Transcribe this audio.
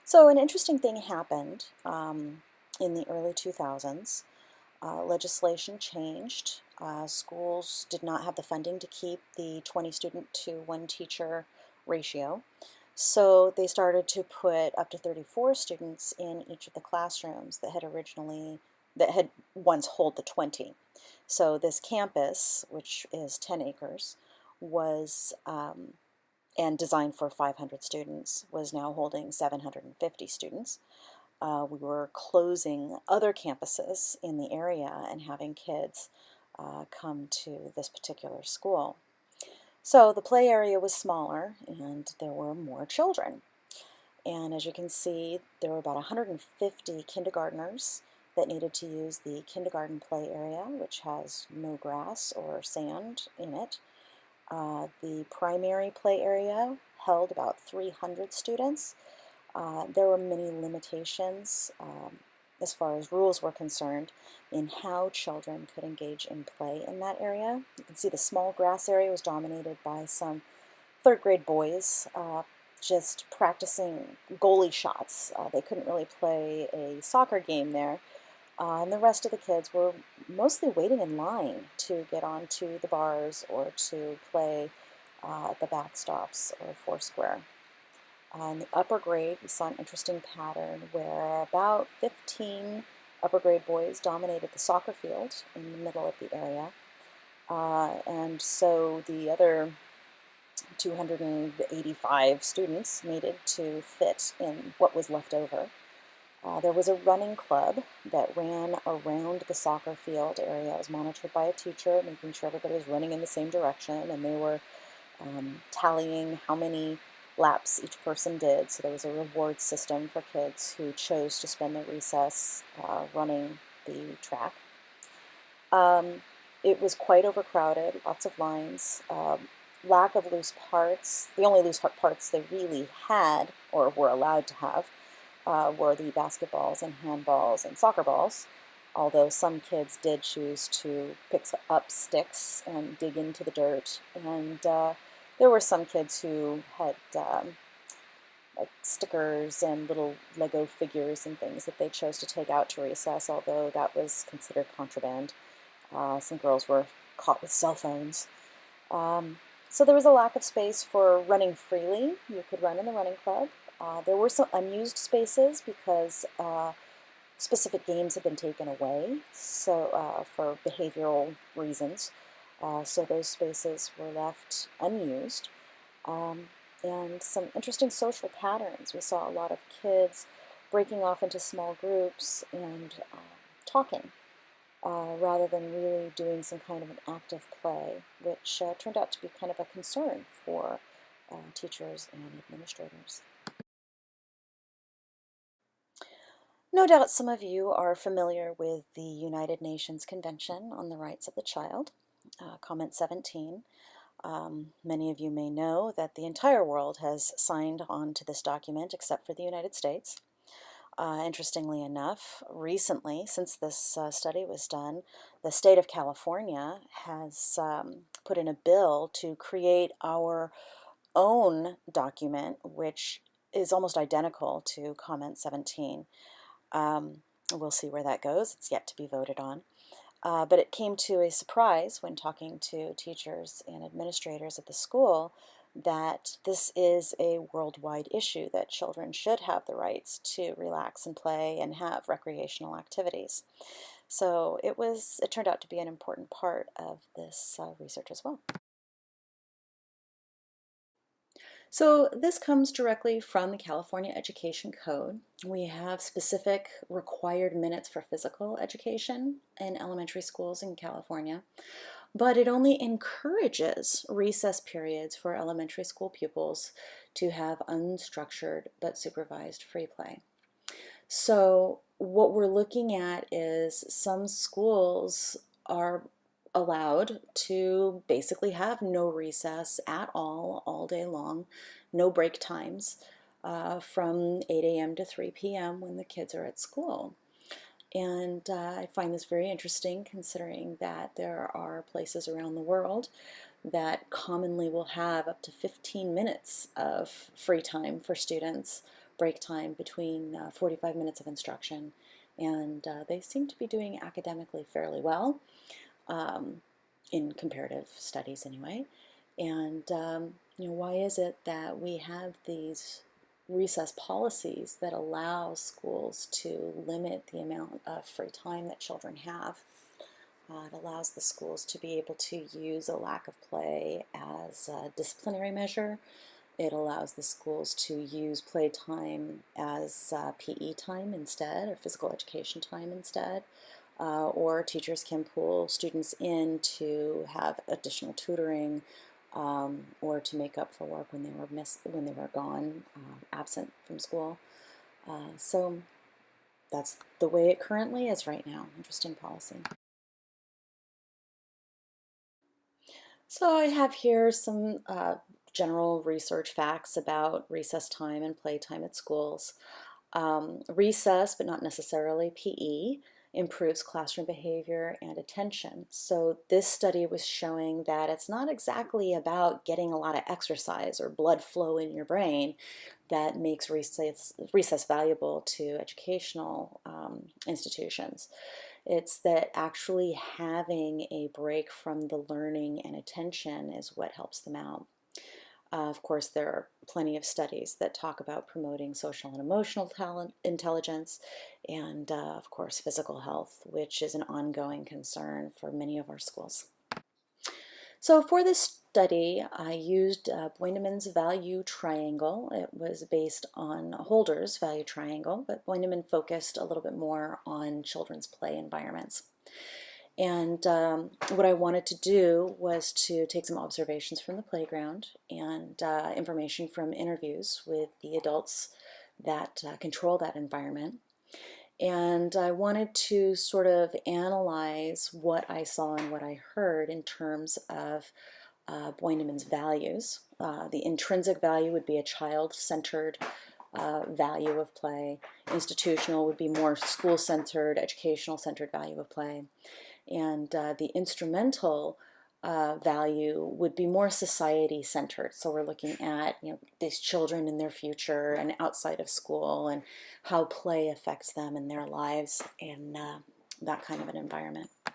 So an interesting thing happened in the early 2000s. Legislation changed. Schools did not have the funding to keep the 20 student to one teacher ratio. So they started to put up to 34 students in each of the classrooms that had once hold the 20. So this campus, which is 10 acres, was and designed for 500 students, was now holding 750 students. We were closing other campuses in the area and having kids come to this particular school. So the play area was smaller and there were more children. And as you can see, there were about 150 kindergartners that needed to use the kindergarten play area, which has no grass or sand in it. The primary play area held about 300 students. There were many limitations as far as rules were concerned in how children could engage in play in that area. You can see the small grass area was dominated by some third grade boys just practicing goalie shots. They couldn't really play a soccer game there. And the rest of the kids were mostly waiting in line to get onto the bars or to play at the backstops or foursquare. In the upper grade, we saw an interesting pattern where about 15 upper grade boys dominated the soccer field in the middle of the area. And so the other 285 students needed to fit in what was left over. There was a running club that ran around the soccer field area. It was monitored by a teacher, making sure everybody was running in the same direction, and they were tallying how many laps each person did. So there was a reward system for kids who chose to spend their recess running the track. It was quite overcrowded, lots of lines, lack of loose parts. The only loose parts they really had or were allowed to have were the basketballs and handballs and soccer balls, although some kids did choose to pick up sticks and dig into the dirt. And there were some kids who had like stickers and little Lego figures and things that they chose to take out to recess, although that was considered contraband. Some girls were caught with cell phones. So there was a lack of space for running freely. You could run in the running club. There were some unused spaces because specific games had been taken away, so for behavioral reasons. So those spaces were left unused. And some interesting social patterns. We saw a lot of kids breaking off into small groups and talking rather than really doing some kind of an active play, which turned out to be kind of a concern for teachers and administrators. No doubt some of you are familiar with the United Nations Convention on the Rights of the Child, Comment 17. Many of you may know that the entire world has signed on to this document except for the United States. Interestingly enough, recently, since this study was done, the state of California has put in a bill to create our own document, which is almost identical to Comment 17. We'll see where that goes. It's yet to be voted on. But it came to a surprise when talking to teachers and administrators at the school that this is a worldwide issue, that children should have the rights to relax and play and have recreational activities. So it turned out to be an important part of this research as well. So this comes directly from the California Education Code. We have specific required minutes for physical education in elementary schools in California, but it only encourages recess periods for elementary school pupils to have unstructured but supervised free play. So what we're looking at is some schools are allowed to basically have no recess at all day long, no break times from 8 a.m. to 3 p.m. when the kids are at school. And I find this very interesting considering that there are places around the world that commonly will have up to 15 minutes of free time for students break time between 45 minutes of instruction, and they seem to be doing academically fairly well, in comparative studies anyway. And why is it that we have these recess policies that allow schools to limit the amount of free time that children have? It allows the schools to be able to use a lack of play as a disciplinary measure. It allows the schools to use playtime as PE time instead, or physical education time instead. Or teachers can pull students in to have additional tutoring, or to make up for work when they were gone, absent from school. So that's the way it currently is right now. Interesting policy. So I have here some general research facts about recess time and playtime at schools. Recess, but not necessarily PE, improves classroom behavior and attention. So this study was showing that it's not exactly about getting a lot of exercise or blood flow in your brain that makes recess valuable to educational institutions. It's that actually having a break from the learning and attention is what helps them out. Of course, there are plenty of studies that talk about promoting social and emotional intelligence, and of course, physical health, which is an ongoing concern for many of our schools. So for this study, I used Boindemann's value triangle. It was based on Holder's value triangle, but Boindemann focused a little bit more on children's play environments. And what I wanted to do was to take some observations from the playground and information from interviews with the adults that control that environment. And I wanted to sort of analyze what I saw and what I heard in terms of Boindemann's values. The intrinsic value would be a child-centered value of play. Institutional would be more school-centered, educational-centered value of play. And the instrumental value would be more society-centered. So we're looking at these children and their future and outside of school and how play affects them and their lives and that kind of an environment.